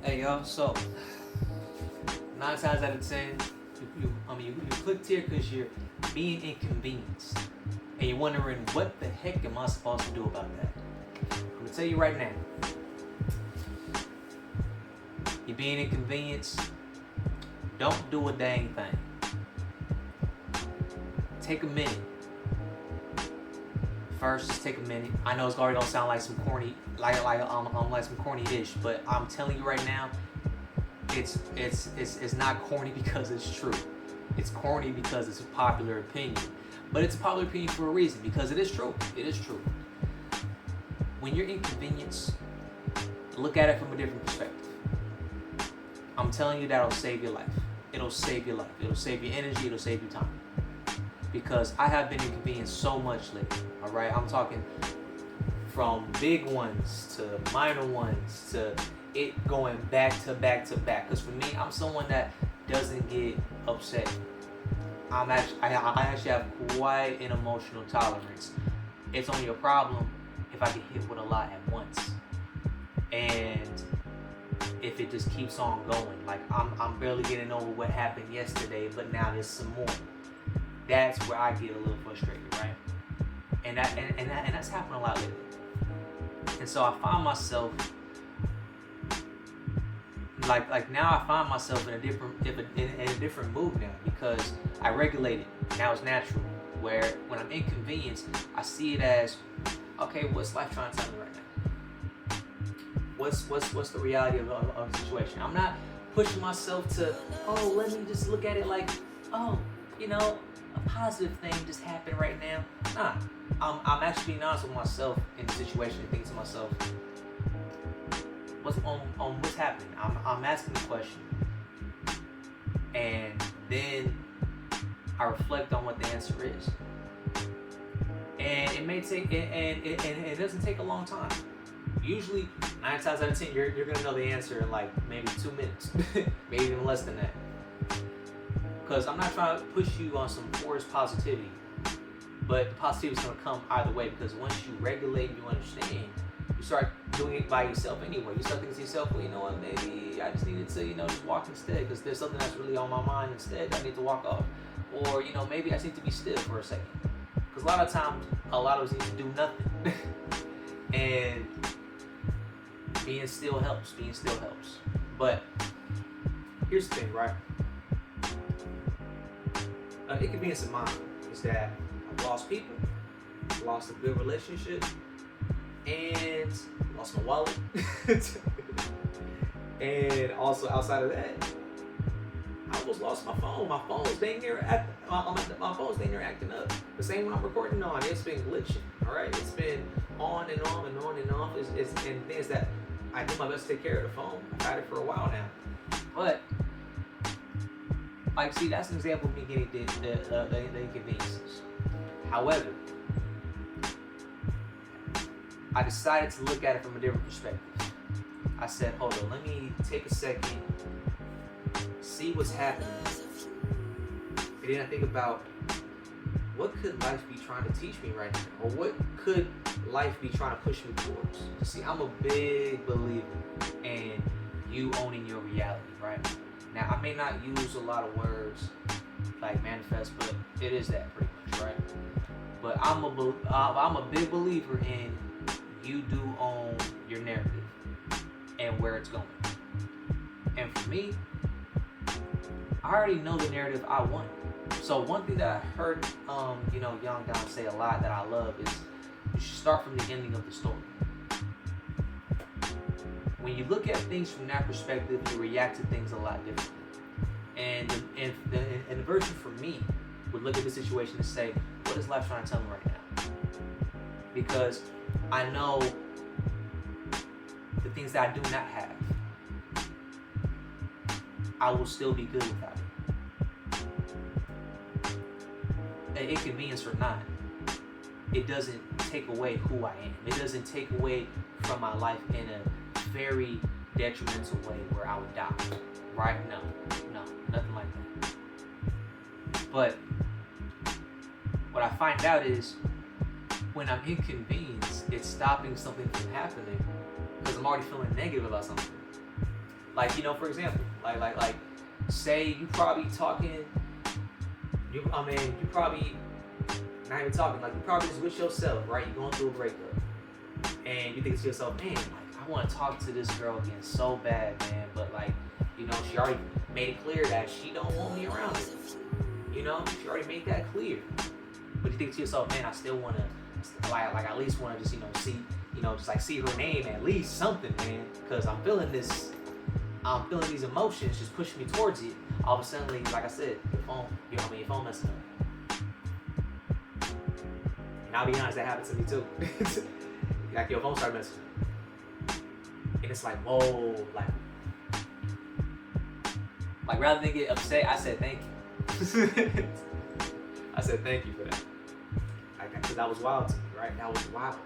Hey y'all, so 9 times out of 10, you clicked here because you're being inconvenienced, and you're wondering what the heck am I supposed to do about that? I'm gonna tell you right now. You're being inconvenienced. Don't do a dang thing. Take a minute. First, just take a minute. I know it's already gonna sound like some corny, like some corny dish, but I'm telling you right now, it's not corny because it's true. It's corny because it's a popular opinion, but it's a popular opinion for a reason because it is true. It is true. When you're inconvenienced, look at it from a different perspective. I'm telling you that'll save your life. It'll save your life. It'll save your energy. It'll save your time. Because I have been inconvenienced so much lately. All right, I'm talking from big ones to minor ones to it going back to back to back. Because for me, I'm someone that doesn't get upset. I actually have quite an emotional tolerance. It's only a problem if I get hit with a lot at once, and if it just keeps on going. Like I'm barely getting over what happened yesterday, but now there's some more. That's where I get a little frustrated, right? And that's happened a lot lately. And so I find myself like now I find myself in a different mood now because I regulate it. Now it's natural. Where when I'm inconvenienced, I see it as, okay, what's life trying to tell me right now? What's the reality of the situation? I'm not pushing myself to, oh, let me just look at it like, oh, a positive thing just happened right now. Nah, I'm actually being honest with myself in the situation and thinking to myself, what's happening? I'm asking the question, and then I reflect on what the answer is. And it may take, and it doesn't take a long time. Usually, 9 times out of 10, you're gonna know the answer in like maybe 2 minutes, maybe even less than that. Because I'm not trying to push you on some forced positivity, but the positivity is going to come either way. Because once you regulate and you understand, you start doing it by yourself anyway. You start thinking to yourself, well, you know what, maybe I just needed to, just walk instead because there's something that's really on my mind instead that I need to walk off. Or, maybe I just need to be still for a second. Because a lot of times, a lot of us need to do nothing. And being still helps. But here's the thing, right? Inconvenience of mine is that I've lost people, lost a good relationship, and lost my wallet. And also outside of that, I almost lost my phone. My phone's dang near acting up. The same one I'm recording on, it's been glitching. All right, it's been on and on and on and off. And the thing is that I do my best to take care of the phone. I've had it for a while now, but see, that's an example of me getting the inconveniences. However, I decided to look at it from a different perspective. I said, hold on, let me take a second, see what's happening. And then I think about, what could life be trying to teach me right now? Or what could life be trying to push me towards? See, I'm a big believer in you owning your reality, right? Now, I may not use a lot of words like manifest, but it is that pretty much, right? But I'm a big believer in you do own your narrative and where it's going. And for me, I already know the narrative I want. So one thing that I heard, Young Don say a lot that I love is you should start from the ending of the story. When you look at things from that perspective, you react to things a lot differently. And the version for me would look at the situation and say, what is life trying to tell me right now? Because I know the things that I do not have, I will still be good without it. An inconvenience or not, it doesn't take away who I am. It doesn't take away from my life in a very detrimental way where I would die, right? No, nothing like that. But what I find out is when I'm inconvenienced, it's stopping something from happening because I'm already feeling negative about something. Like, you know, for example, like, say you probably talking, you probably not even talking, like you probably just with yourself, right? You're going through a breakup, and you think to yourself, man, like I want to talk to this girl again so bad, man, but like, you know, she already made it clear that she don't want me around her. You know, she already made that clear. But you think to yourself, man, I still want to, like at least want to just, you know, see, you know, just like see her name, at least something, man, because I'm feeling these emotions just pushing me towards it. All of a sudden, like I said, your phone, you know what I mean, your phone messing up. And I'll be honest, that happened to me too. Like your phone started messing up. And it's like, whoa, like rather than get upset, I said thank you. I said thank you for that. Like, because that was wild to me, right? That was wild.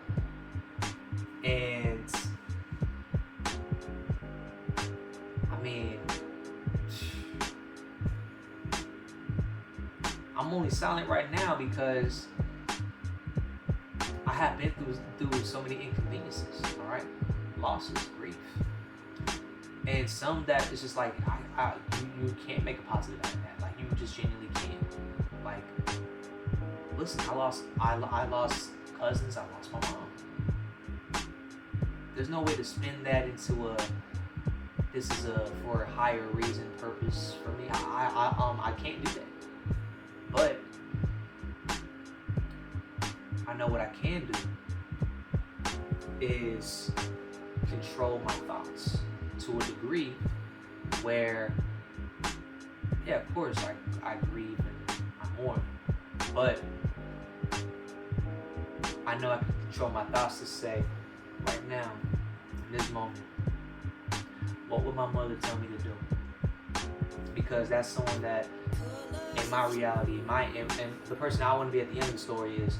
And I mean, I'm only silent right now because I have been through so many inconveniences, all right? Losses, grief. And some that is just like, you can't make a positive out of that. Like, you just genuinely can't. Like, listen, I lost cousins, I lost my mom. There's no way to spin that into this is for a higher reason, purpose for me. I can't do that. But I know what I can do is control my thoughts to a degree where, yeah, of course, I grieve and I mourn, but I know I can control my thoughts to say, right now, in this moment, what would my mother tell me to do? Because that's someone that, in my reality, and the person I want to be at the end of the story is,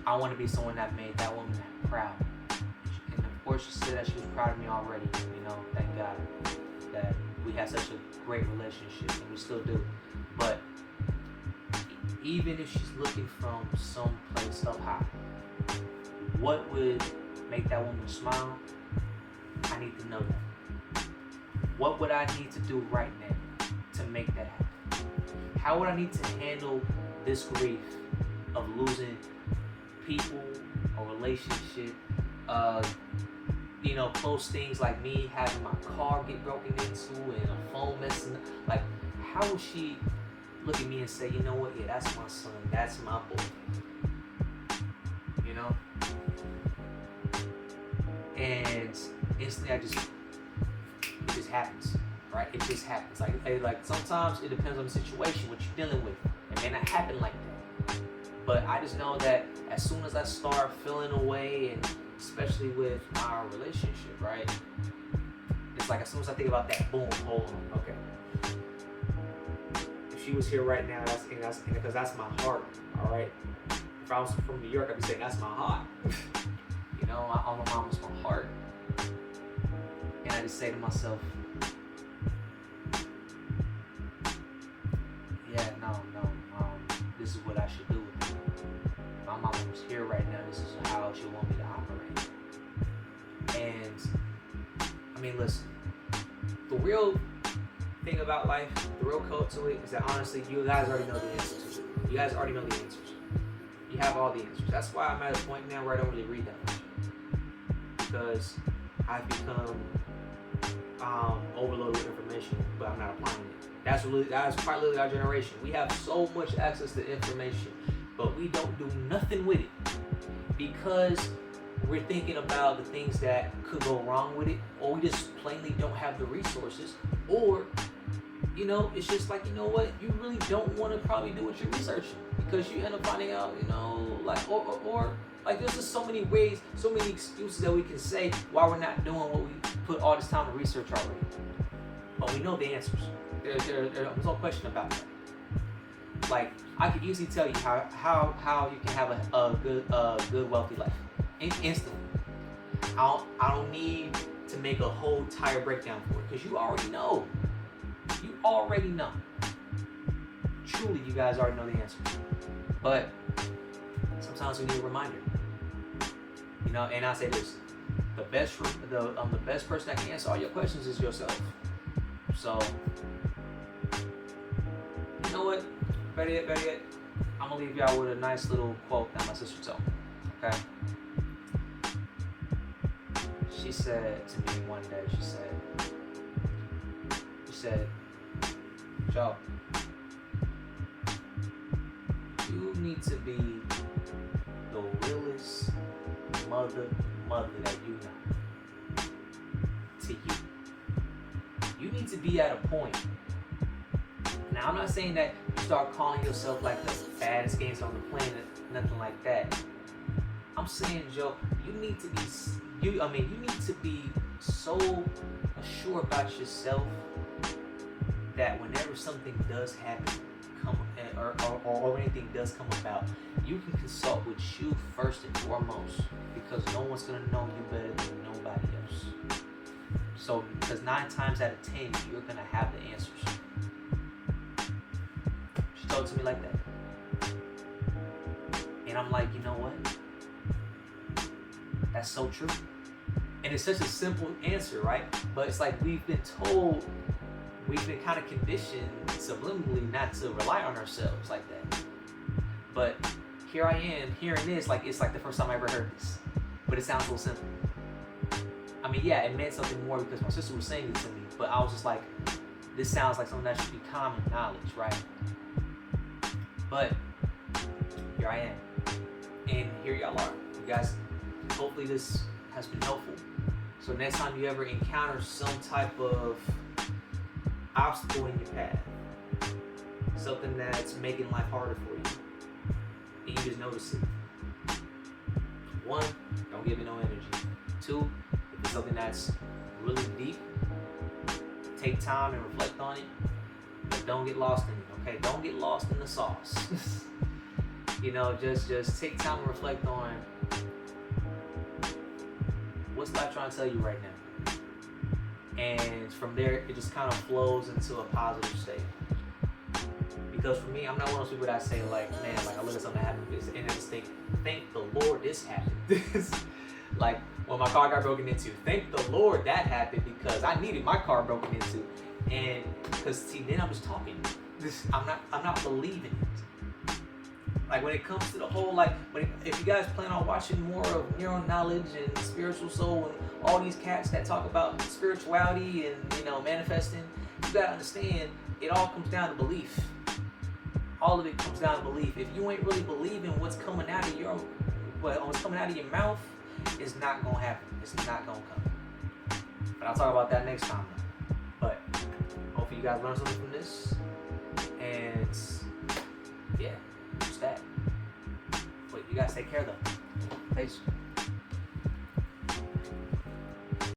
I want to be someone that made that woman proud. And of course, she said that she was proud of me already. You know, thank God that we had such a great relationship, and we still do. But even if she's looking from some place up high, what would make that woman smile? I need to know that. What would I need to do right now to make that happen? How would I need to handle this grief of losing people or relationship, you know, close things like me having my car get broken into and a phone messing up? Like, how would she look at me and say, you know what, yeah, that's my son, that's my boy, you know? And instantly it just happens, right? It just happens. Like sometimes it depends on the situation, what you're dealing with. It may not happen like that. But I just know that as soon as I start feeling away, and especially with our relationship, right? It's like as soon as I think about that, boom, hold on, okay. If she was here right now, that's because that's my heart, all right? If I was from New York, I'd be saying that's my heart. You know, my mom was my heart. And I just say to myself, yeah, no, this is what I should do with it. If my mom was here right now, this is how she want me to operate. And I mean, listen, the real thing about life, the real code to it is that honestly, you guys already know the answers to it. You guys already know the answers. You have all the answers. That's why I'm at a point now where I don't really read that much, because I've become overloaded with information, but I'm not applying it. That's quite literally our generation. We have so much access to information, but we don't do nothing with it because we're thinking about the things that could go wrong with it, or we just plainly don't have the resources, or, you know, it's just like, you know what, you really don't want to probably do what you're researching because you end up finding out, you know, like, or like, there's just so many ways, so many excuses that we can say why we're not doing what we put all this time to research already. But we know the answers. There's no question about that. Like, I could easily tell you how you can have a good wealthy life instantly. I don't need to make a whole entire breakdown for it because you already know. You already know. Truly, you guys already know the answer. But sometimes we need a reminder. You know, and I say this: the best person that can answer all your questions is yourself. So, you know what? Better yet, I'm gonna leave y'all with a nice little quote that my sister told me. Okay? She said to me one day, she said, Joe, you need to be the realest mother that you know. To you. You need to be at a point. Now, I'm not saying that you start calling yourself like the baddest gangster on the planet, nothing like that. I'm saying, Joe, you need to be so assured about yourself that whenever something does happen, or anything does come about, you can consult with you first and foremost, because no one's gonna know you better than nobody else. So, because 9 times out of 10, you're gonna have the answers. She told it to me like that, and I'm like, you know what? That's so true. And it's such a simple answer, right? But it's like we've been kind of conditioned subliminally not to rely on ourselves like that. But here I am hearing this, like it's like the first time I ever heard this. But it sounds so simple. I mean, yeah, it meant something more because my sister was saying it to me, but I was just like, this sounds like something that should be common knowledge, right? But here I am. And here y'all are. You guys, hopefully this has been helpful. So next time you ever encounter some type of obstacle in your path, something that's making life harder for you, and you just notice it. 1, don't give it no energy. 2, if it's something that's really deep, take time and reflect on it, but don't get lost in it, okay? Don't get lost in the sauce. You know, just take time and reflect on what's life trying to tell you right now. And from there, it just kind of flows into a positive state. Because for me, I'm not one of those people that say like, man, like I look at something happen and just think, thank the Lord this happened. Like when my car got broken into, thank the Lord that happened because I needed my car broken into. And because see, then I'm just talking. I'm not believing it. Like when it comes to the whole, like if you guys plan on watching more of Neural Knowledge and Spiritual Soul and all these cats that talk about spirituality and manifesting, you gotta understand it all comes down to belief. All of it comes down to belief. If you ain't really believing what's coming out of your mouth, it's not gonna happen. It's not gonna come. But I'll talk about that next time. But hopefully you guys learned something from this. And yeah, just that. But you guys take care though. Peace.